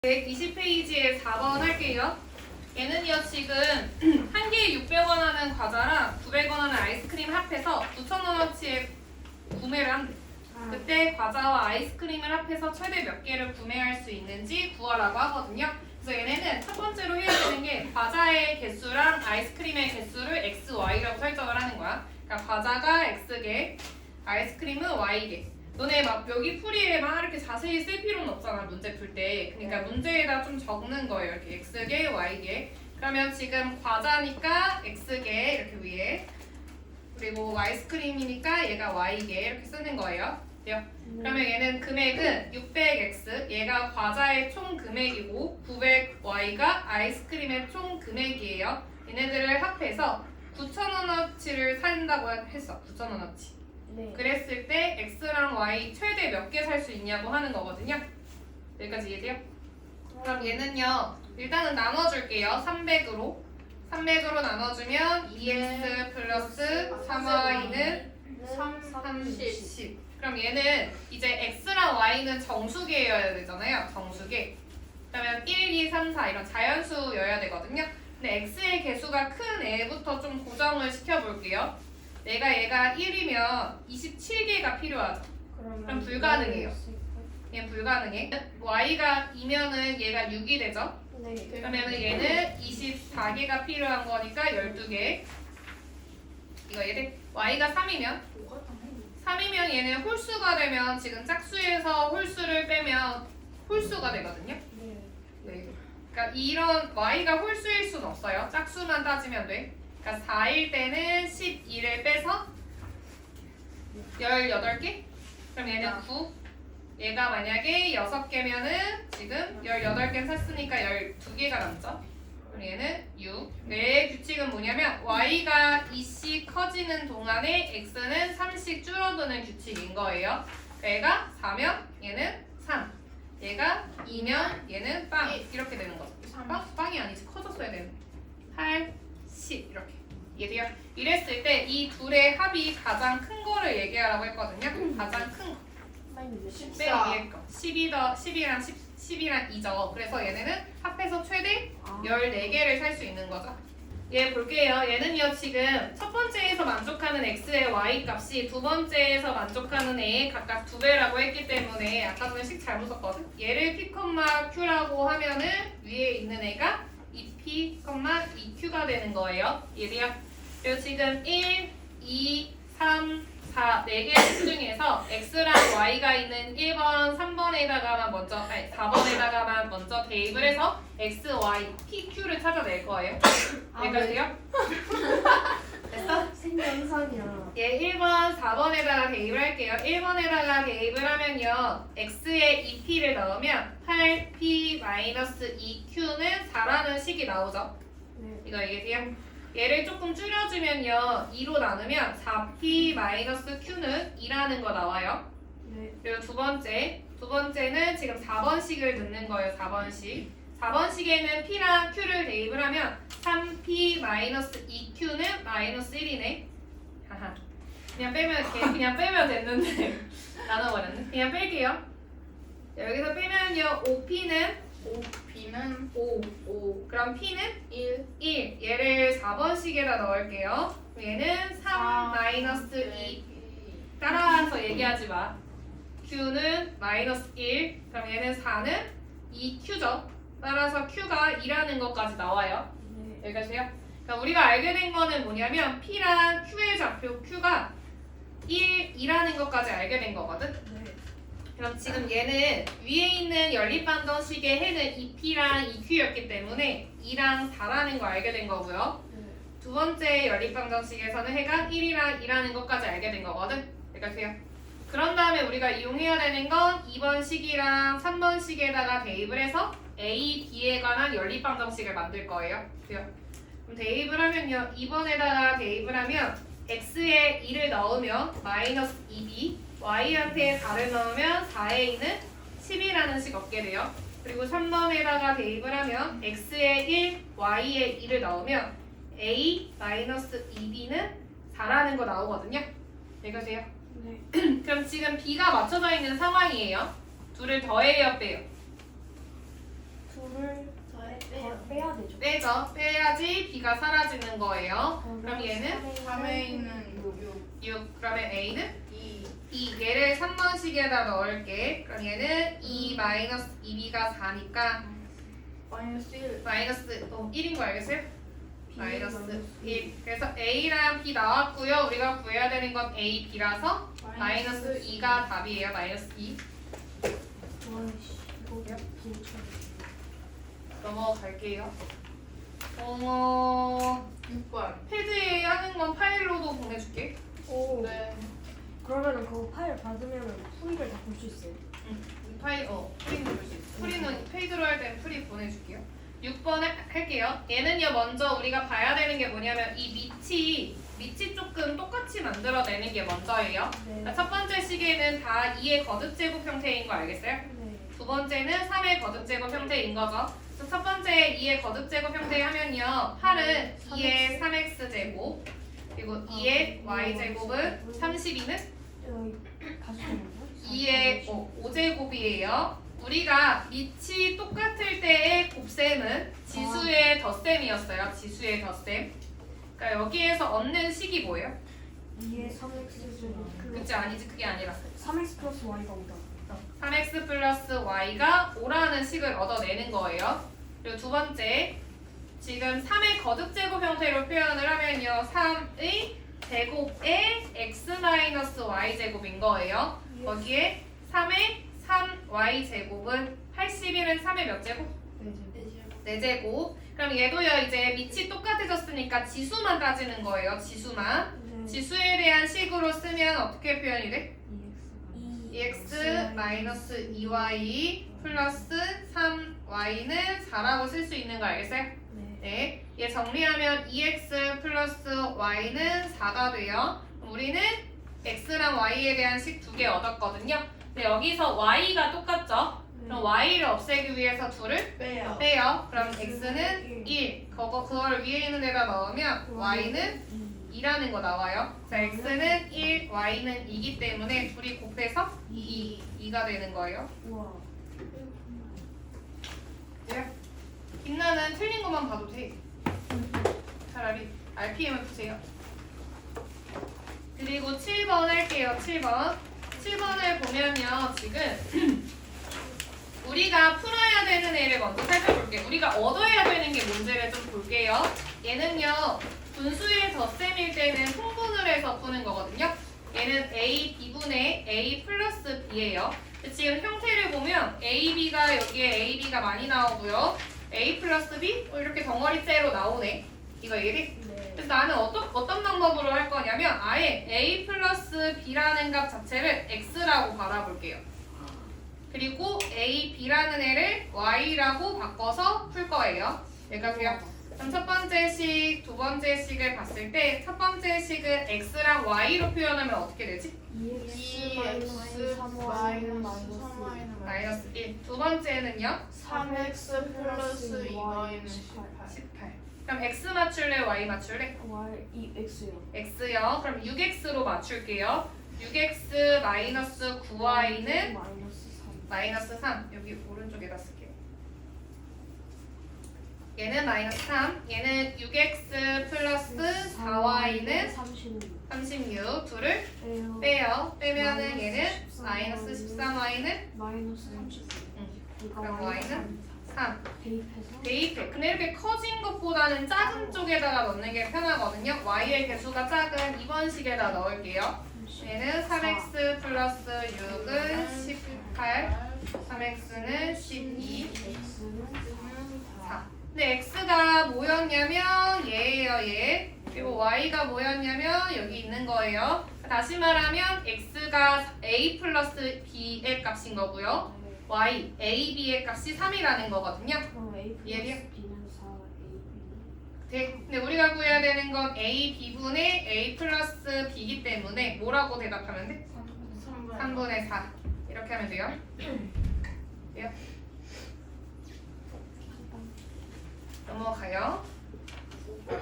120페이지에 4번 할게요. 얘는요 지금 한 개에 600원 하는 과자랑 900원 하는 아이스크림 합해서 9,000원어치에 구매를 한대. 그때 과자와 아이스크림을 합해서 최대 몇 개를 구매할 수 있는지 구하라고 하거든요. 그래서 얘네는 첫 번째로 해야 되는 게 과자의 개수랑 아이스크림의 개수를 x, y라고 설정을 하는 거야. 그러니까 과자가 x개, 아이스크림은 y개. 너네 막 여기 풀이에 막 이렇게 자세히 쓸 필요는 없잖아, 문제 풀 때. 그러니까 문제에다 좀 적는 거예요. 이렇게 x개, y개. 그러면 지금 과자니까 x개 이렇게 위에. 그리고 아이스크림이니까 얘가 y개 이렇게 쓰는 거예요. 그러면 얘는 금액은 600x, 얘가 과자의 총 금액이고 900y가 아이스크림의 총 금액이에요. 얘네들을 합해서 9,000원어치를 산다고 했어. 9,000원어치. 네. 그랬을 때 x랑 y 최대 몇 개 살 수 있냐고 하는 거거든요. 여기까지 이해돼요? 그럼 얘는요 일단은 나눠줄게요. 300으로 나눠주면 2x 플러스 3y는 30. 그럼 얘는 이제 x랑 y는 정수계여야 되잖아요. 정수계. 그러면 1, 2, 3, 4 이런 자연수여야 되거든요. 근데 x의 개수가 큰 애부터 좀 고정을 시켜볼게요. 얘가 1이면 27개가 필요하죠. 그럼 불가능해요. 얘는 불가능해. y가 2면은 얘가 6이 되죠. 네. 그러면은 얘는 24개가 필요한 거니까 12개. 이거 얘들 y가 3이면 얘는 홀수가 되면 지금 짝수에서 홀수를 빼면 홀수가 되거든요. 네. 그러니까 이런 y가 홀수일 수는 없어요. 짝수만 따지면 돼. 그러니까 4일 때는 12를 빼서 18개? 그럼 얘는 9. 얘가 만약에 6개면은 지금 18개 샀으니까 12개가 남죠. 그럼 얘는 6. 내 규칙은 뭐냐면 y가 2씩 커지는 동안에 x는 3씩 줄어드는 규칙인 거예요. 얘가 4면 얘는 3. 얘가 2면 얘는 빵. 이렇게 되는 거죠. 빵이 아니지. 커졌어야 되는. 8, 10 이렇게. 이해돼요? 이랬을 때 이 둘의 합이 가장 큰 거를 얘기하라고 했거든요. 가장 큰 거. 맨 위에 거. 10이랑 10이랑 2죠. 그래서 얘네는 합해서 최대 14개를 살 수 있는 거죠. 얘 볼게요. 얘는요 지금 첫 번째에서 만족하는 x의 y 값이 두 번째에서 만족하는 애의 각각 2배라고 했기 때문에 아까 전에 식 잘못 썼거든. 얘를 p, q라고 하면은 위에 있는 애가 2p, 2q가 되는 거예요. 얘들이요. 그리고 지금 1, 2, 3, 4, 4개의 식 중에서 x랑 y가 있는 1번, 3번에다가만 먼저, 4번에다가만 먼저 대입을 해서 x, y, p, q를 찾아낼 거예요. 여기까지요? 됐어? 생명상이야. 얘 1번, 4번에다가 대입을 할게요. 1번에다가 대입을 하면요. x에 2p를 넣으면 8p-2q는 4라는 식이 나오죠. 네. 이거 이해돼요? 얘를 조금 줄여주면요 2로 나누면 4p-q는 2라는 거 나와요. 네. 그리고 두 번째는 지금 4번식을 넣는 거예요. 4번식에는 p랑 q를 대입을 하면 3p-2q는 마이너스 1이네. 하하. 그냥 빼면 됐는데 나눠버렸네. 그냥 뺄게요. 여기서 빼면요 5p는 5. 그럼 p는 1. 얘를 4번식에다 넣을게요. 얘는 3-2. 따라서 얘기하지 마. q는 마이너스 1. 그럼 얘는 4는 2q죠. 따라서 q가 2라는 것까지 나와요. 네. 여기까지요. 그러니까 우리가 알게 된 거는 뭐냐면 p랑 q의 좌표 q가 1이라는 것까지 알게 된 거거든. 네. 그럼 지금 얘는 위에 있는 연립반정식의 해는 2p랑 2q였기 때문에 2랑 4라는 거 알게 된 거고요. 두 번째 연립방정식에서는 해가 1이랑 2라는 것까지 알게 된 거거든. 여기까지요. 그런 다음에 우리가 이용해야 되는 건 2번 식이랑 3번 식에다가 대입을 해서 A, B에 관한 연립방정식을 만들 거예요. 그럼 대입을 하면요. 2번에다가 대입을 하면 X에 2를 넣으면 마이너스 2B, Y한테 4를 넣으면 4에 2는 10이라는 식 얻게 돼요. 그리고 3번에다가 대입을 하면 X에 1, Y에 2를 넣으면 A 마이너스 2B는 4라는 거 나오거든요. 여기까지요. 네. 그럼 지금 B가 맞춰져 있는 상황이에요. 둘을 더해요, 빼요? 2을 빼야 되죠. 빼죠. 빼야지 b가 사라지는 거예요. 그럼 얘는 3에 있는 6 6. 그러면 a는 2 2. 얘를 3번식에다 넣을게. 그럼 얘는 2 마이너스 2b가 4니까 마이너스 1 마이너스 1인 거 알겠어요? 마이너스 1. 그래서 a랑 b 나왔고요. 우리가 구해야 되는 건 a, b라서 마이너스 2가 답이에요. 마이너스 2. 와이씨 이거 부쳐. 넘어갈게요. 6번 패드에 하는 건 파일로도 보내줄게. 오. 네 그러면은 그거 파일 받으면은 풀이를 다 볼 수 있어요. 파일, 프리는 볼 수 있어. 프리는 페이드로 할 때는 프리 보내줄게요. 6번 할게요. 얘는요, 먼저 우리가 봐야 되는 게 뭐냐면 이 밑이 조금 똑같이 만들어내는 게 먼저예요. 네. 자, 첫 번째 식에는 다 2의 거듭제곱 형태인 거 알겠어요? 네. 두 번째는 3의 거듭제곱 형태인 거죠. 그래서 첫 번째 2의 거듭제곱 형태 하면요. 8은 2의 3x제곱 그리고 2의 y제곱은 32는 여기 다시 좀 2의 5제곱이에요. 우리가 밑이 똑같을 때의 곱셈은 지수의 덧셈이었어요. 지수의 덧셈. 그러니까 여기에서 얻는 식이 뭐예요? 2의 3x 제곱 그치? 아니지. 그게 아니라 3x 플러스 y가 5다. 3x 플러스 y가 5라는 식을 얻어내는 거예요. 그리고 두 번째, 지금 3의 거듭제곱 형태로 표현을 하면요. 3의 제곱의 x 마이너스 y 제곱인 거예요. 거기에 3의 3y 제곱은 81은 3의 몇 제곱? 네. 4제곱. 그럼 얘도요 이제 밑이 똑같아졌으니까 지수만 따지는 거예요. 지수만. 네. 지수에 대한 식으로 쓰면 어떻게 표현이 돼? 2x 2x 마이너스 2y 플러스 3y는 4라고 쓸 수 있는 거 알겠어요? 네. 네. 얘 정리하면 2x 플러스 y는 4가 돼요. 우리는 x랑 y에 대한 식 두 개 얻었거든요. 근데 여기서 y가 똑같죠? 그럼 y를 없애기 위해서 둘을 빼요 빼요. 그럼 x는 1. 그걸 위에 있는 데다 넣으면 y는 2라는 거 나와요. 자, x는 1, y는 2기 때문에 둘이 곱해서 2가 되는 거예요. 우와. 네. 빛나는 틀린 것만 봐도 돼. 차라리 RPM을 푸세요. 그리고 7번 할게요. 7번. 7번을 보면요. 지금 우리가 풀어야 되는 애를 먼저 살펴볼게요. 우리가 얻어야 되는 게 뭔지를 좀 볼게요. 얘는요. 분수의 덧셈일 때는 통분을 해서 푸는 거거든요. 얘는 A, B분의 A 플러스 B예요. 지금 형태를 보면 A, B가 여기에 A, B가 많이 나오고요. A 플러스 B? 이렇게 덩어리째로 나오네. 이거 얘기? 네. 그래서 나는 어떤 방법으로 할 거냐면 아예 A 플러스 B라는 값 자체를 X라고 바라볼게요. 그리고 A, B라는 애를 Y라고 바꿔서 풀 거예요. 얘가 그냥 그럼 첫 번째 식, 두 번째 식을 봤을 때 첫 번째 식은 x랑 y로 표현하면 어떻게 되지? 2x 마이너스 3y는 마이너스 마이너스 1. 두 번째는요? 3x 플러스 2y는 18 18. 그럼 x 맞출래, y 맞출래? y 이 x요. x요. 그럼 6x로 맞출게요. 6x 마이너스 9y는 마이너스 3. 마이너스 3. 여기 오른쪽에다 쓸게요. 얘는 마이너스 3. 얘는 6x 플러스 4y는 36. 둘을 빼요. 빼면은 얘는 마이너스 13y는 마이너스 39. 그럼 y는 3. 대입해서 대입해. 근데 이렇게 커진 것보다는 작은 쪽에다가 넣는 게 편하거든요. y의 개수가 작은 이번 식에다 넣을게요. 얘는 3x 플러스 6은 18. 3x는 12. x는 4. 근데 x가 뭐였냐면 얘예요, 얘. 그리고 y가 뭐였냐면 여기 있는 거예요. 다시 말하면 x가 a 플러스 b의 값인 거고요. y, a, b의 값이 3이라는 거거든요. 그럼 a 얘를요? 플러스 b는 4, a, b. 네, 근데 우리가 구해야 되는 건 a, b분의 a 플러스 b이기 때문에 뭐라고 대답하면 돼? 3분의 4. 이렇게 하면 돼요. 돼요? 넘어가요.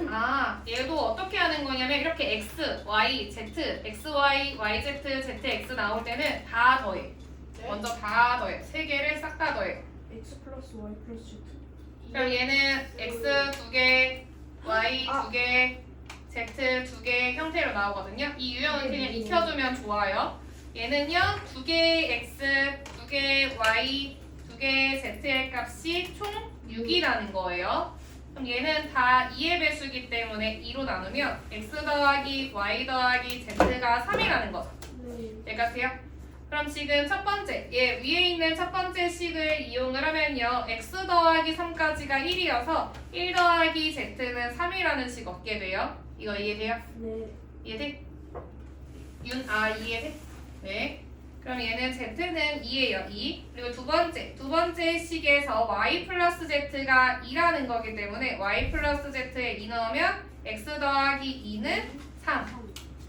아, 얘도 어떻게 하는 거냐면 이렇게 x, y, z, x, y, y, z, z, x 나올 때는 다 더해. 먼저 다 더해. 세 개를 싹 다 더해. x 플러스 플러스 y 플러스 z. 그럼 얘는 x 2개, y 2개, z 2개 형태로 나오거든요. 이 유형은 그냥 익혀두면 좋아요. 얘는요 2개 x, 2개 y, 2개 z의 값이 총 6이라는 거예요. 그럼 얘는 다 2의 배수기 때문에 2로 나누면 x 더하기 y 더하기 z가 3이라는 거죠. 네. 될까요? 그럼 지금 첫 번째, 얘 위에 있는 첫 번째 식을 이용을 하면요 x 더하기 3까지가 1이어서 1 더하기 z는 3이라는 식 얻게 돼요. 이거 이해돼요? 네. 이해돼? 이해돼? 네. 그럼 얘는 z는 2예요. 2. 그리고 두 번째 식에서 y 플러스 z가 2라는 거기 때문에 y 플러스 z에 2 넣으면 x 더하기 2는 3.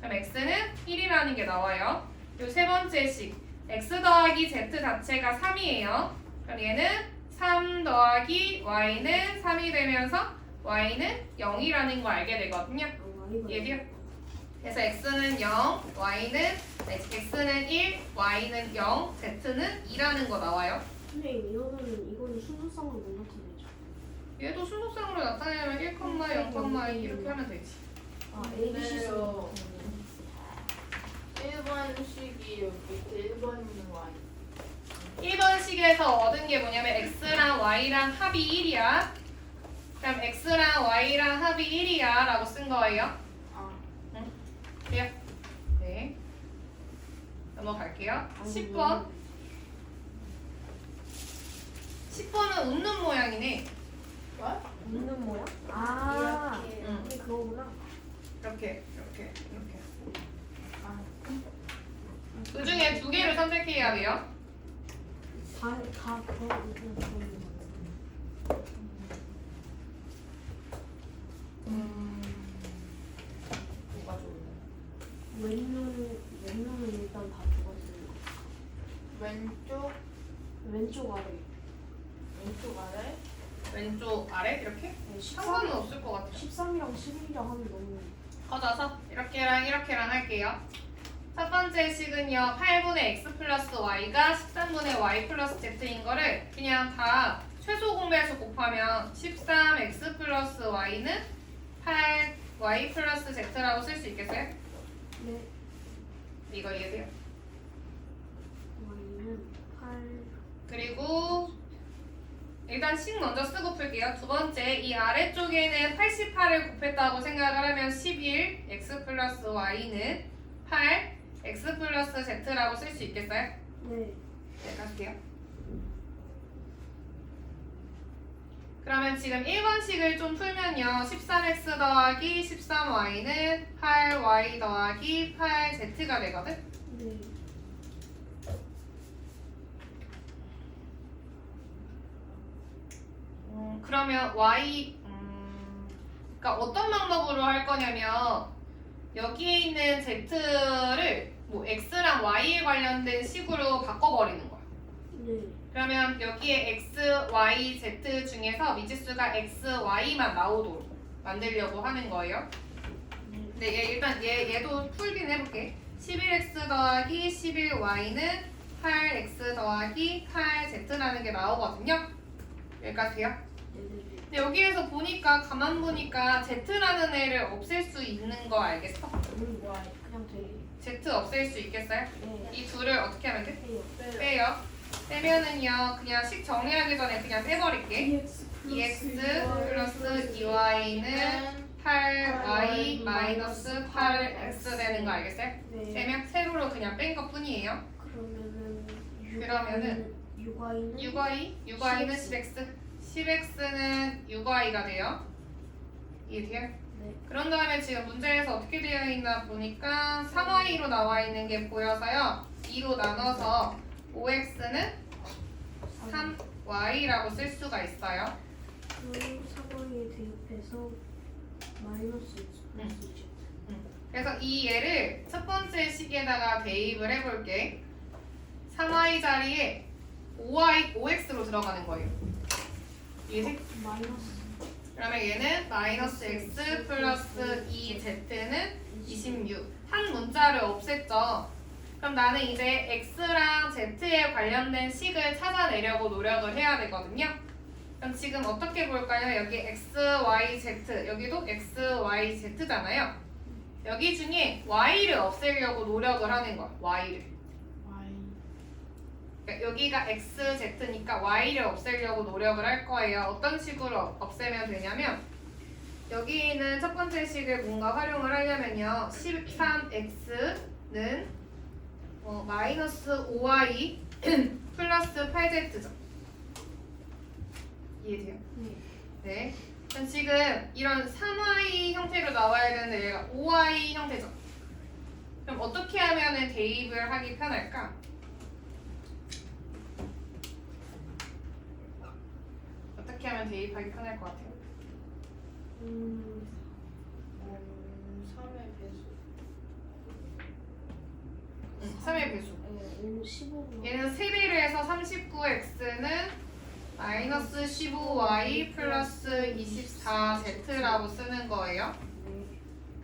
그럼 x는 1이라는 게 나와요. 그리고 세 번째 식 x 더하기 z 자체가 3이에요. 그럼 얘는 3 더하기 y는 3이 되면서 y는 0이라는 거 알게 되거든요. 이해돼요? 그래서 x는 0, x는 1, y는 0, z는 2라는 거 나와요. 선생님 이거는 순서상으로 못 나타내죠. 얘도 순서상으로 나타내면 1, 0, 이렇게 하면 되지. 아 A, B, C. 네요. 1번식이 여기 1번이는 y. 1번 식에서 얻은 게 뭐냐면 x랑 y랑 합이 1이야. 그럼 x랑 y랑 합이 1이야 라고 쓴 거예요. 아, 돼요? 네. 넘어갈게요. 10번. 10번은 웃는 모양이네. what? 웃는 모양? 아 이렇게. 이게 그거구나. 이렇게. 아, 그 중에 두 개를 선택해야 돼요. 다 그런 거. 뭐가 좋은데? 왼눈은 일단 다 죽었어요. 왼쪽 아래. 왼쪽 아래? 왼쪽 아래 이렇게? 네, 상관은 없을 것 같아요. 13이랑 11이랑 하면 너무. 커져서 이렇게랑 할게요. 첫 번째 식은요 8분의 x 플러스 y가 13분의 y 플러스 z인 거를 그냥 다 최소 공배해서 곱하면 13x 플러스 y는 8y 플러스 z라고 쓸 수 있겠어요? 네. 이거 이해돼요? y는 8. 그리고 일단 식 먼저 쓰고 풀게요. 두 번째, 이 아래쪽에는 88을 곱했다고 생각을 하면 11, x 플러스 y는 8, x 플러스 z라고 쓸 수 있겠어요? 네. 네, 가실게요. 그러면 지금 1번식을 좀 풀면요. 13x 더하기 13y는 8y 더하기 8z가 되거든? 네. 그러면 그러니까 어떤 방법으로 할 거냐면 여기에 있는 z를 뭐 x랑 y에 관련된 식으로 바꿔버리는 거야. 네. 그러면 여기에 x, y, z 중에서 미지수가 x, y만 나오도록 만들려고 하는 거예요. 근데 일단 얘도 풀긴 해볼게. 11x 더하기 11y는 8x 더하기 8z라는 게 나오거든요. 여기까지 돼요? 근데 여기에서 보니까 가만 보니까 z라는 애를 없앨 수 있는 거 알겠어? y 그냥 돼. z 없앨 수 있겠어요? 네. 이 둘을 어떻게 하면 돼? 해요. 빼요. 빼면은요 그냥 식 정리하기 전에 그냥 빼버릴게. 2x 플러스 2y는 8y 마이너스 8x 되는 거 알겠어요? 네. 빼면 세로로 그냥 뺀 것 뿐이에요. 그러면은 6y는 6y는 10x 10x는 6y가 돼요. 이해돼요? 네. 그런 다음에 지금 문제에서 어떻게 되어 있나 보니까 3y로 나와 있는 게 보여서요. 2로 나눠서 5x는 3y라고 쓸 수가 있어요. 그 3y에 대입해서 마이너스 x 플러스 z. 그래서 이 얘를 첫 번째 식에다가 대입을 해볼게. 3y 자리에 5x로 들어가는 거예요. 이해돼? 마이너스. 그러면 얘는 마이너스 x 플러스 2z는 26. 한 문자를 없앴죠. 그럼 나는 이제 x랑 z에 관련된 식을 찾아내려고 노력을 해야 되거든요. 그럼 지금 어떻게 볼까요? 여기 x, y, z 여기도 x, y, z잖아요. 여기 중에 y를 없애려고 노력을 하는 거야. y를. Y. 그러니까 여기가 x, z니까 y를 없애려고 노력을 할 거예요. 어떤 식으로 없애면 되냐면 여기 있는 첫 번째 식을 뭔가 활용을 하려면요. 13x는 마이너스 5y 플러스 8z죠. 이해돼요? 네. 네. 그럼 지금 이런 3y 형태로 나와야 되는데 얘가 5y 형태죠. 그럼 어떻게 하면 대입을 하기 편할까? 어떻게 하면 대입하기 편할 것 같아요? 3의 배수. 3의 배수. 얘는 15로. 얘는 3배를 해서 39x는 마이너스 15y 플러스 24z라고 쓰는 거예요. 네.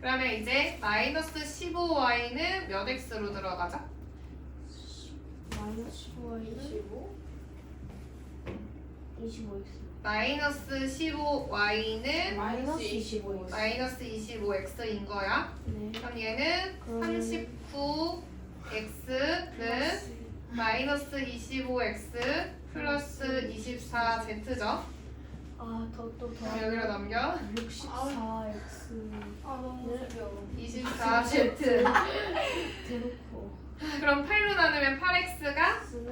그러면 이제 마이너스 15y는 몇 x로 들어가죠? 마이너스 15y는 25. 25x. 마이너스 15y는 마이너스 25x. 마이너스 25x인 거야. 네. 그럼 얘는 그러면은 39x는 마이너스 25x 플러스 24z죠. 또 그럼 여기로 넘겨. 64x. 너무 어려워. 24z. 대놓고. 그럼 8로 나누면 8x가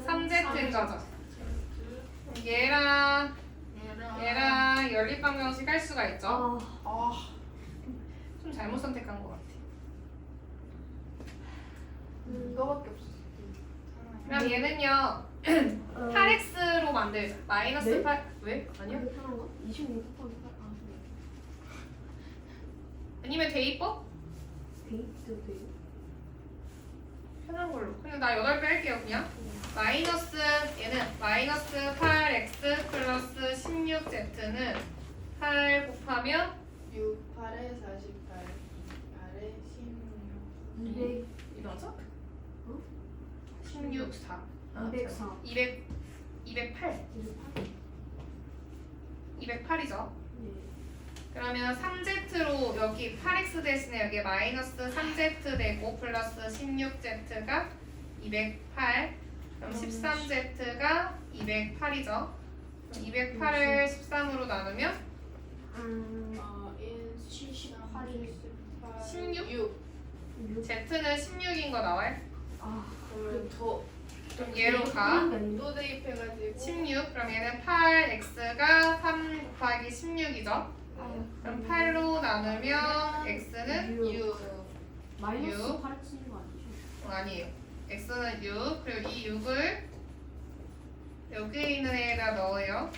3z인 거죠. 얘랑 연립방정식 할 수가 있죠. 좀 잘못 선택한 것 같아. 이거밖에 없어. 그럼 얘는요 8x로 만들자. 마이너스 네? 8 왜? 아니요? 편한가? 26 곱하기 8. 네. 아니면 대입법? 데이트 돼요? 편한 걸로. 그냥 나 8배 할게요 그냥. 마이너스 얘는 마이너스 8x 플러스 16z는 8 곱하면 6, 8에 48, 8에 16. 200, 이거죠? 어? 16, 4 204. 200, 208 208이죠. 네. 그러면 3z로 여기 8x 대신에 여기 마이너스 3z 되고 플러스 16z가 208 그럼 13z가 208이죠. 208을 13으로 나누면 1, 78이 16? 6. z는 16인 거 나와요. 그러면 더 그럼 얘로 가. 또 대입해가지고 16 그럼 얘는 8x가 3 곱하기 16이죠. 그럼 8로 나누면 x는 6. 마이너스 6. 8 쓰는 거 아니죠? 아니에요. x는 6 그리고 이 6을 여기 있는 애에다 넣어요.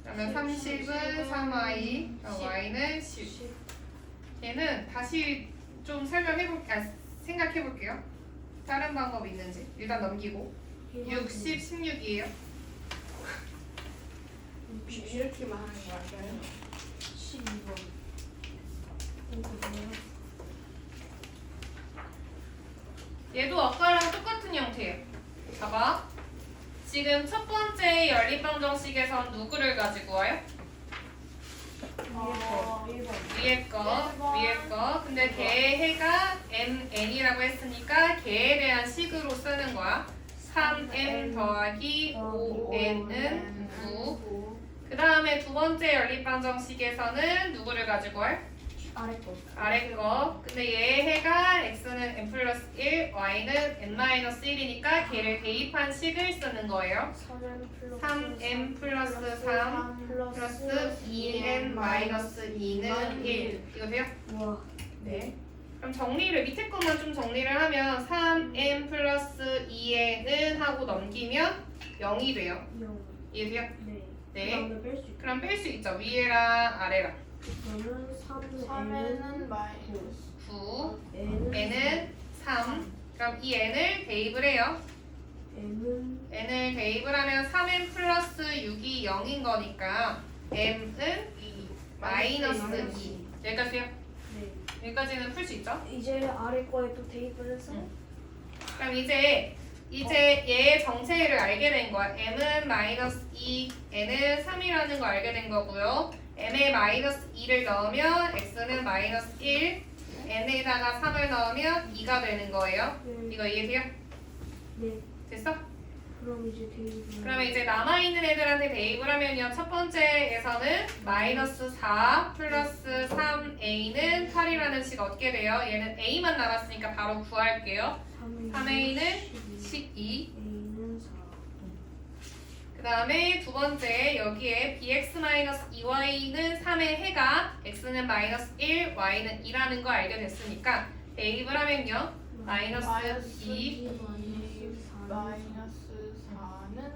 그러면 30은 3y 그럼 y는 10. 얘는 다시 좀 생각해 볼게요. 다른 방법이 있는지 일단 넘기고 60, 16이에요. 이렇게만 하는 거 맞아요? 12번. 이거 뭐야? 얘도 아까랑 똑같은 형태예요. 봐봐. 지금 첫 번째 연립방정식에선 누구를 가지고 와요? 위에 거. 근데 걔가 mn이라고 했으니까 걔에 대한 식으로 쓰는 거야. 3m 더하기 5n은 9. 그 다음에 두 번째 연립방정식에서는 누구를 가지고 와? 아래 거. 아래 거. 근데 얘가 x는 n 플러스 1, y는 n 마이너스 1이니까 걔를 대입한 식을 쓰는 거예요. 3n 플러스 3 플러스 2n 마이너스 2는 1. 이거 돼요? 우와. 네. 그럼 정리를 밑에 것만 좀 정리를 하면 3n 플러스 2n은 하고 넘기면 0이 돼요. 0. 이해돼요? 네. 네. 그다음에 뺄 수 있고. 그럼 뺄 수 있죠. 위에랑 아래랑. 그러면 3에는 마이너스 9. n은 n은 3. 그럼 이 n을 대입을 해요. m은 n을 대입을 하면 3n 플러스 6이 0인 거니까 m은 2. 마이너스 2. 여기까지요? 네. 여기까지는 풀 수 있죠? 이제 아래 거에 또 대입을 해서 응. 그럼 이제 이제 얘의 정체를 알게 된 거야. m은 마이너스 2, n은 3이라는 거 알게 된 거고요. m에 마이너스 2를 넣으면 x는 마이너스 1, n에다가 3을 넣으면 2가 되는 거예요. 네. 이거 이해돼요? 네. 됐어? 그럼 이제 대입을. 그러면 이제 남아있는 애들한테 대입을 하면요. 첫 번째에서는 마이너스 4 플러스 3a는 8이라는 식이 어떻게 돼요? 얘는 a만 남았으니까 바로 구할게요. 3a는 12. A는 4. 그 다음에 두 번째 여기에 bx-2y는 3의 해가 x는 마이너스 1, y는 2라는 거 알게 됐으니까 대입을 하면요. 마이너스 2, 마이너스 4는 3.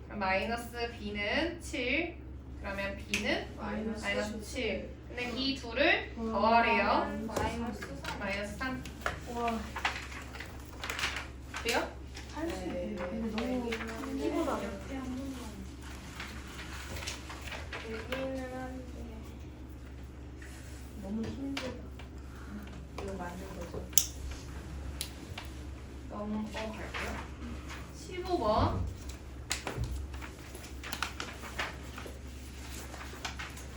그럼 마이너스 b는 7, 그러면 b는 마이너스 7. 근데 이 둘을 더하래요. 마이너스 3. 마이너스 3. 와, 돼요? 할수 네. 있네. 근데 너무 이보다 여기는 안 돼. 너무 힘들다. 이거 만든 거죠? 넘어갈게요. 15번.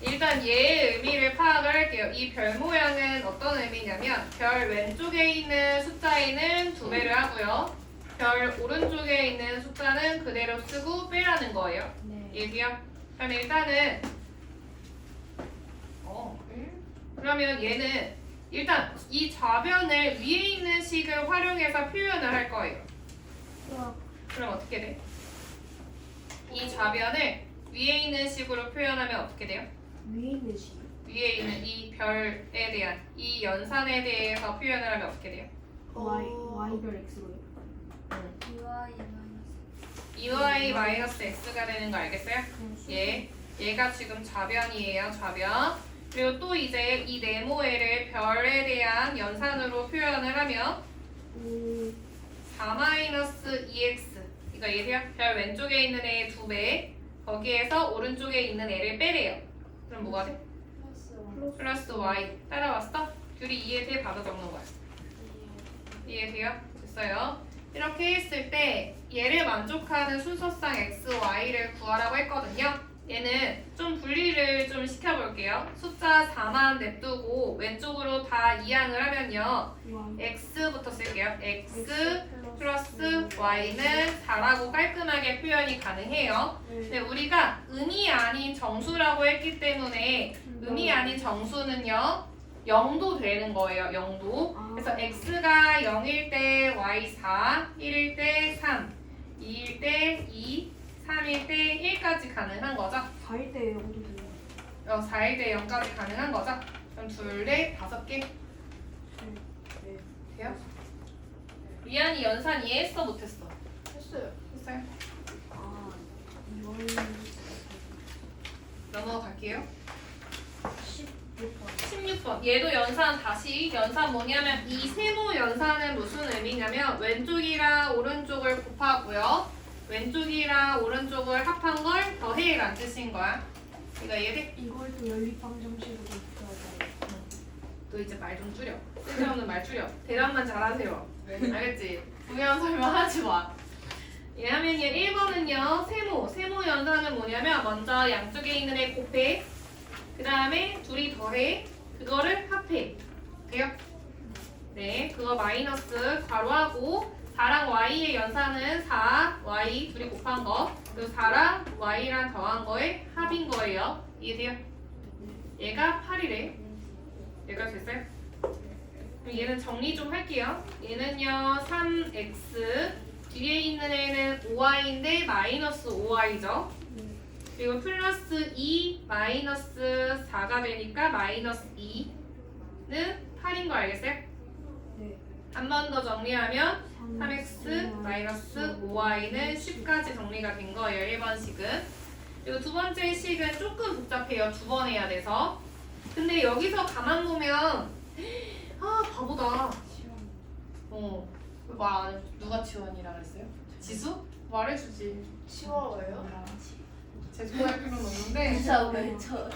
일단 얘의 의미를 파악을 할게요. 이 별 모양은 어떤 의미냐면 별 왼쪽에 있는 숫자에는 2배를 하고요. 별 오른쪽에 있는 숫자는 그대로 쓰고 빼라는 거예요. 네. 얘기야. 그럼 일단은 그러면 얘는 일단 이 좌변을 위에 있는 식을 활용해서 표현을 할 거예요. 수학. 그럼 어떻게 돼? 이 좌변을 위에 있는 식으로 표현하면 어떻게 돼요? 위에 있는 식. 위에 있는 이 별에 대한 이 연산에 대해서 표현을 하면 어떻게 돼요? Y별 X로요. 2y 마이너스 x가 되는 거 알겠어요? 얘가 지금 좌변이에요. 좌변. 그리고 또 이제 이 네모에를 별에 대한 연산으로 표현을 하면 4-2x 이거 얘세요? 별 왼쪽에 있는 애의 2배 거기에서 오른쪽에 있는 애를 빼래요. 그럼 뭐가 돼? 플러스 y 따라왔어? 둘이 이해돼? 받아 적는 거야. 이해돼요? 됐어요. 이렇게 했을 때 얘를 만족하는 순서상 x, y를 구하라고 했거든요. 얘는 좀 분리를 좀 시켜볼게요. 숫자 4만 냅두고 왼쪽으로 다 이항을 하면요. x부터 쓸게요. x 플러스 y는 4라고 깔끔하게 표현이 가능해요. 근데 우리가 음이 아닌 정수라고 했기 때문에 음이 아닌 정수는요. 0도 되는 거예요. 0도. 그래서 x가 0일 때 y 4, 1일 때 3, 2일 때 2, 3일 때 1까지 가능한 거죠. 4일 때 0도 되네. 4일 때 0까지 가능한 거죠. 그럼 둘, 넷, 5개. 돼요? 미안이 연산 이해했어? 못했어? 했어요. 했어요? 아, 이거는 넘어갈게요. 16번. 16번. 얘도 연산 다시. 연산 뭐냐면 이 세모 연산은 무슨 의미냐면 왼쪽이랑 오른쪽을 곱하고요. 왼쪽이랑 오른쪽을 합한 걸 더해라는 뜻인 거야. 이거 이해돼? 이걸 또 연립방정식으로 풀어야 너 이제 말 좀 줄여. 쓸데없는 말 줄여. 대답만 잘하세요. 알겠지? 중요한 설명 하지 마. 예, 하면 얘 1번은요. 세모 연산은 뭐냐면 먼저 양쪽에 있는 애 곱해. 그 다음에 둘이 더해. 그거를 합해. 돼요? 네, 그거 마이너스 괄호하고 4랑 y의 연산은 4, y 둘이 곱한 거. 그리고 4랑 y랑 더한 거의 합인 거예요. 이해돼요? 얘가 8이래. 얘가 됐어요? 그럼 얘는 정리 좀 할게요. 얘는요 3x 뒤에 있는 애는 5y인데 마이너스 5y죠. 그리고 플러스 2 마이너스 4가 되니까 마이너스 2는 8인 거 알겠어요? 네. 한 번 더 정리하면 3x 마이너스 5y는 10까지 정리가 된 거예요. 1번식은. 그리고 두 번째 식은 조금 복잡해요. 두 번 해야 돼서. 근데 여기서 가만 보면 아 바보다. 누가 지원이라 그랬어요? 지수? 말해주지. 치워요? 제주할 필요는 없는데. 진짜 왜 저래?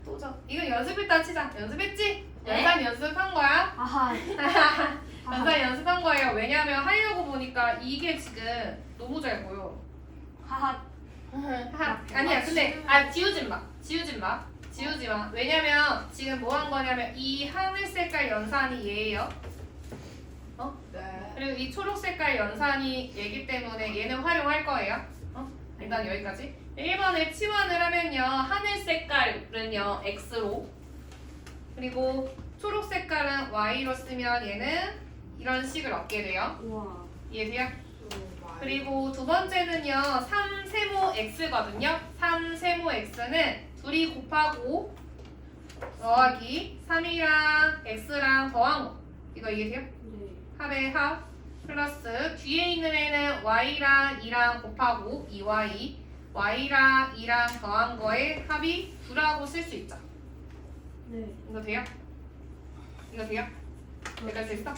또 자. 이건 연습했다 치자. 연습했지? 네? 연산 연습한 거야. 아하. 연산 연습한 거예요. 왜냐하면 하려고 보니까 이게 지금 너무 잘 보여. 하하. 아니야. 근데 지우지 마. 왜냐면 지금 뭐 한 거냐면 이 하늘 색깔 연산이 얘예요. 네. 그리고 이 초록 색깔 연산이 얘기 때문에 얘는 활용할 거예요. 일단 여기까지. 1번을 치환을 하면요. 하늘 색깔은요. X로. 그리고 초록 색깔은 Y로 쓰면 얘는 이런 식을 얻게 돼요. 우와. 이해돼요? 그리고 두 번째는요. 3세모 X거든요. 3세모 X는 둘이 곱하고 더하기 3이랑 X랑 더한 거. 이거 이해돼요? 네. 합의 합 플러스 뒤에 있는 애는 Y랑 2랑 곱하고 2Y Y랑 2랑 더한 거에 합이 9라고 쓸 수 있죠. 네. 이거 돼요? 이거 돼요? 여기까지 됐어?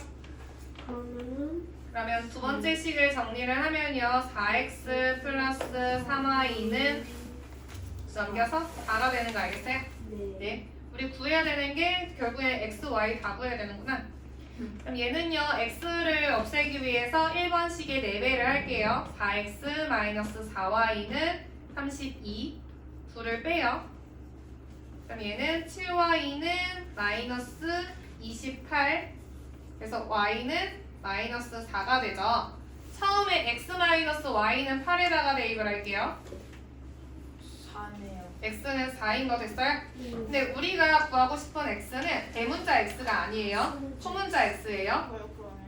그러면은 그러면 두 번째 식을 정리를 하면요. 4x 플러스 3y는 넘겨서 4가 되는 거 알겠어요? 네. 네. 우리 구해야 되는 게 결국엔 x, y 다 구해야 되는구나. 그럼 얘는요. x를 없애기 위해서 1번식의 4배를 할게요. 4x 마이너스 4y는 32. 2를 빼요. 그럼 얘는 7y는 마이너스 28. 그래서 y는 마이너스 4가 되죠. 처음에 x 마이너스 y는 8에다가 대입을 할게요. 4네요. x는 4인 거 됐어요? 네. 근데 우리가 구하고 싶은 x는 대문자 x가 아니에요. 소문자 x예요. 그러네.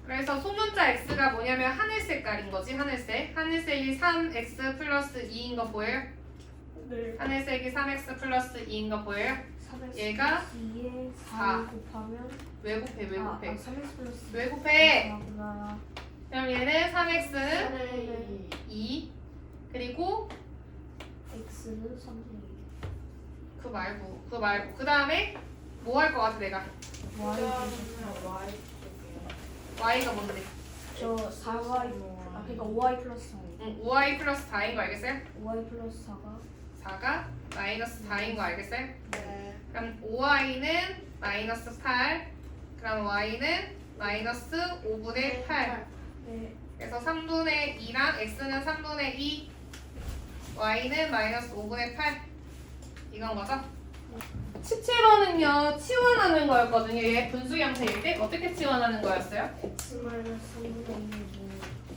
그래서 소문자 x가 뭐냐면 하늘 색깔인 거지. 하늘색. 하늘색이 3x 플러스 2인 거 보여요? 네. 하늘색이 3x 플러스 2인 거 보여요? 얘가 2에 4. 4 곱하면 왜 곱해? 왜 곱해? 3x 플러스 왜 곱해? 4구나. 그럼 얘는 3x는 네. 2 그리고 x는 3분의 그거 말고 그 다음에 뭐 할 것 같아 내가? 2. y 그러면 Y 쪽이요. y가 뭔데? 저 4y 아 그러니까 5y 플러스 4. 응, 5y 플러스 4인 거 알겠어요? 5y 플러스 4가 4가 마이너스 4인 거 알겠어요? 네. 그럼 5y는 마이너스 8 그럼 y는 마이너스 5분의 8 네. 그래서 3분의 2랑 x는 3분의 2 y는 마이너스 5분의 8 이건 거죠? 17번은요 치환하는 거였거든요. 얘 분수 형태일 때 어떻게 치환하는 거였어요? x 마이너스 3분의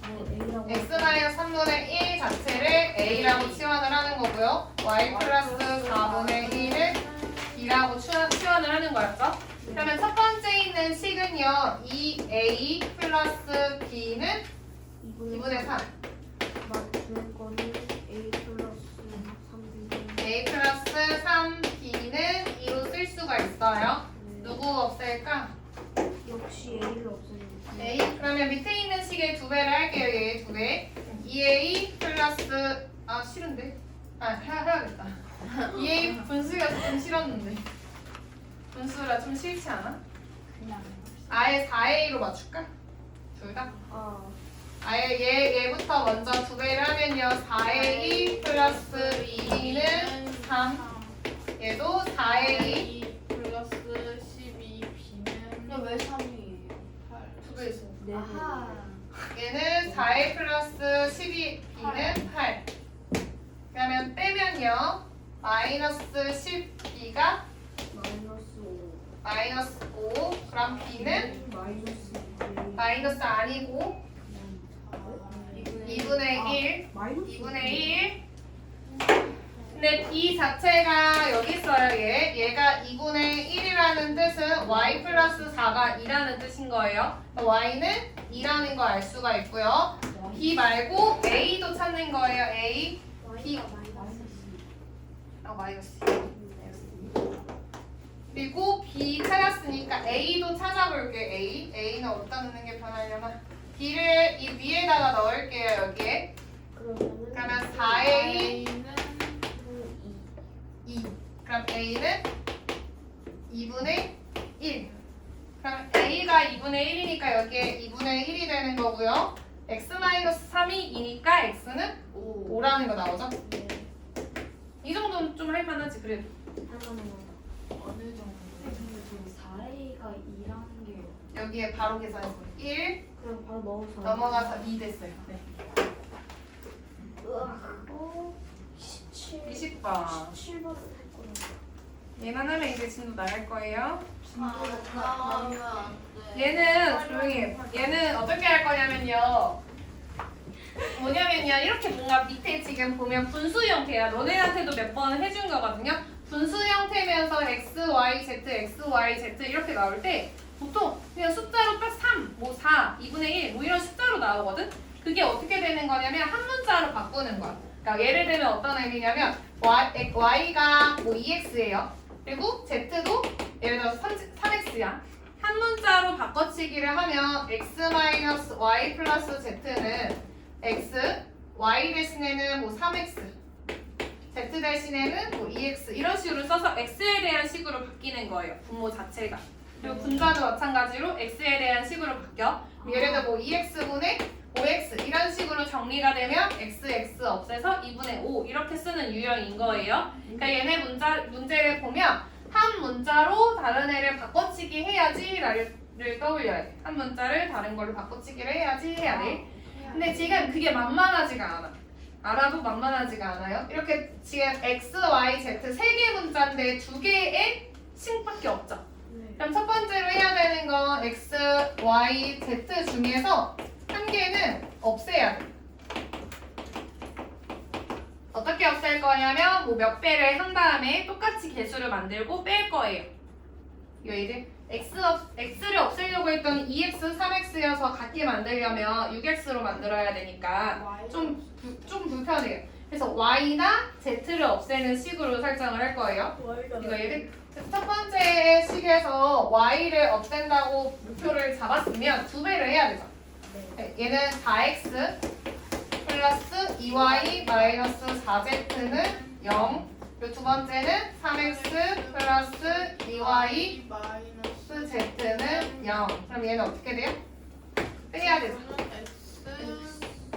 1뭐 a라고 x 마이너스 3분의 1 자체를 a라고 치환을 하는 거고요. y 플러스 4분의 1을 b라고 치환을 하는 거였죠. 그러면 첫 번째 있는 식은요 2a 플러스 b는 2분의 3 맞는 거는 a 플러스 3분의 a 플러스 3b는 2로 쓸 수가 있어요. 누구 없앨까? 역시 a를 없애는 a 그러면 밑에 있는 식의 2배를 할게요. 얘 2배 2a 플러스 싫은데? 해야겠다. 2a 분수가 좀 싫었는데 분수라 좀 싫지 않아? 그냥. 아예 4a로 맞출까? 둘 다? 아예 얘부터 먼저 2배를 하면요 4a 플러스 2b는 3 얘도 4a 플러스 12b는 그럼 왜 3이에요? 8. 2배 있어. 네. 아하. 얘는 4a 플러스 12b는 8 그러면 빼면요 마이너스 10b가 마이너스 5 마이너스 5 그럼 b는 마이너스 2 마이너스 아니고 2분의 1 마이너스 2분의 1 근데 b 자체가 여기 있어요. 얘가 2분의 1이라는 뜻은 y 플러스 4가 2라는 뜻인 거예요. y는 2라는 거 알 수가 있고요. b 말고 a도 찾는 거예요. a b 마이너스 그리고 b 찾았으니까 a도 찾아볼게. a는 어디다 넣는 게 편하려나? b를 이 위에다가 넣을게요. 여기에 그러면 4a 2 그럼 a는 2분의 1 그럼 a가 2분의 1이니까 여기에 2분의 1이 되는 거고요. x-3이 2니까 x는 5라는 거 나오죠? 이 정도는 좀 할만하지 그래도. 잠깐만요. 어느 정도? 근데 저 4a가 2라는 게 여기에 바로 계산해서 1 그냥 바로 넣어서. 넘어가서 2 됐어요. 네. 으악. 17. 20번. 17번은 할 거야. 얘만 하면 이제 진도 나갈 거예요. 나오면 얘는 조용히 해. 얘는 어떻게 할 거냐면요. 뭐냐면요. 이렇게 뭔가 밑에 지금 보면 분수 형태야. 너네한테도 몇 번 해준 거거든요. 분수 형태면서 x, y, z, x, y, z 이렇게 나올 때 보통 그냥 숫자로 딱 3, 뭐 4, 2분의 1, 뭐 이런 숫자로 나오거든? 그게 어떻게 되는 거냐면 한 문자로 바꾸는 거야. 그러니까 예를 들면 어떤 의미냐면 y가 뭐 2x예요. 그리고 z도 예를 들어서 3x야. 한 문자로 바꿔치기를 하면 x-y 플러스 z는 x, y 대신에는 뭐 3x, z 대신에는 뭐 2x 이런 식으로 써서 x에 대한 식으로 바뀌는 거예요. 분모 자체가. 그리고 분자도 마찬가지로 x에 대한 식으로 바뀌어. 예를 들어 뭐 2x분의 5x 이런 식으로 정리가 되면 x 없애서 2분의 5 이렇게 쓰는 유형인 거예요. 그러니까 얘네 문제를 보면 한 문자로 다른 애를 바꿔치기 해야지를 떠올려야 돼. 한 문자를 다른 걸로 바꿔치기를 해야지 해야 돼. 근데 지금 그게 만만하지가 않아. 알아도 만만하지가 않아요. 이렇게 지금 x, y, z 세 개 문자인데 두 개의 식밖에 없죠. 네. 그럼 첫 번째로 해야 되는 건 x, y, z 중에서 한 개는 없애야 돼. 어떻게 없앨 거냐면 뭐 몇 배를 한 다음에 똑같이 개수를 만들고 뺄 거예요. 이거 이제 x를 없애려고 했던 2x, 3x여서 같게 만들려면 6x로 만들어야 되니까 좀 불편해요. 그래서 y나 z를 없애는 식으로 설정을 할 거예요. 이거 예를 첫 번째 식에서 y를 없앤다고 목표를 잡았으면 2배를 해야 되죠. 네. 얘는 4x 플러스 2y 마이너스 4z는 0. 그리고 두 번째는 3x 플러스 2y 마이너스 z는 0. 그럼 얘는 어떻게 돼요? 빼야 되죠.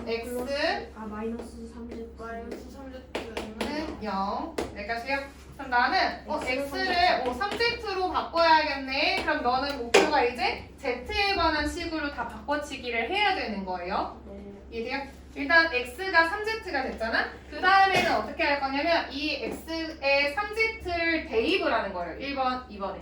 x 마이너스 3z. 마이너스 3z는 는 0. 여기까지요? 그럼 나는 x를 3z로 바꿔야겠네. 그럼 너는 목표가 이제 z에 관한 식으로 다 바꿔치기를 해야 되는 거예요. 네. 이해돼요? 일단 x가 3z가 됐잖아? 그 다음에는 어떻게 할 거냐면 이 x에 3z를 대입을 하는 거예요. 1번, 2번에.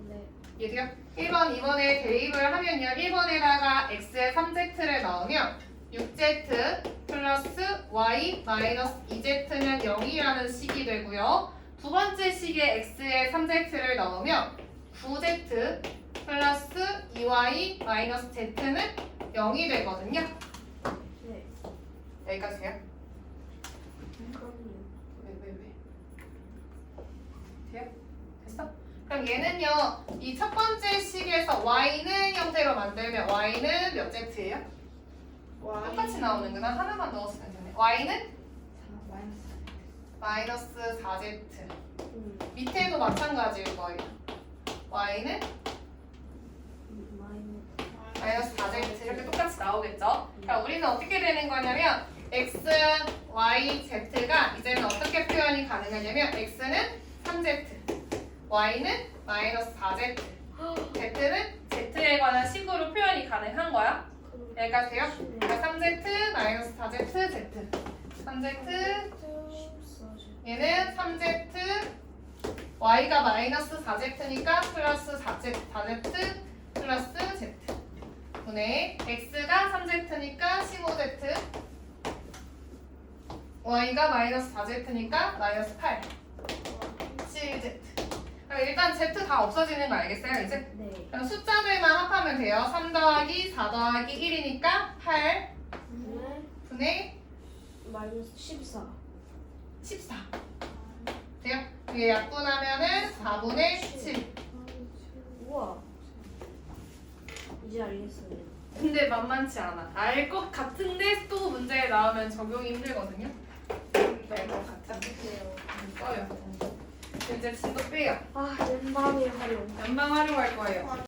네. 이해돼요? 1번, 2번에 대입을 하면요. 1번에다가 x에 3z를 넣으면 6z 플러스 y 마이너스 2z는 0이라는 식이 되고요. 두 번째 식에 x에 3z를 넣으면 9z 플러스 2y 마이너스 z는 0이 되거든요. 네. 여기까지요? 그럼요. 왜? 돼요? 됐어? 그럼 얘는요. 이 첫 번째 식에서 y는 형태로 만들면 y는 몇 z예요? 똑같이 나오는구나. 하나만 넣었으면 되네. y는 마이너스 4z. 밑에도 마찬가지일 거예요. y는 마이너스 4z 이렇게 똑같이 나오겠죠? 그럼 우리는 어떻게 되는 거냐면 x, y, z가 이제는 어떻게 표현이 가능하냐면 x는 3z, y는 마이너스 4z, z는 z에 관한 식으로 표현이 가능한 거야. 여기까지요? 그러니까 3z 마이너스 4z z 3z 얘는 3z y가 마이너스 4z니까 플러스 4z 플러스 z 분의 x가 3z니까 15z y가 마이너스 4z니까 마이너스 8 7z. 그럼 일단 z 다 없어지는 거 알겠어요 이제? 네. 그럼 숫자들만 합하면 돼요. 3 더하기 4 더하기 1이니까 8 네. 분의 마이너스 14. 14 돼요? 이게 약분하면은 4분의 7. 우와. 이제 알겠어요. 근데 만만치 않아. 알 것 같은데 또 문제에 나오면 적용이 힘들거든요. 알것 같아. 써요. 이제 진도 빼요. 연방의 활용. 연방 활용할 거예요.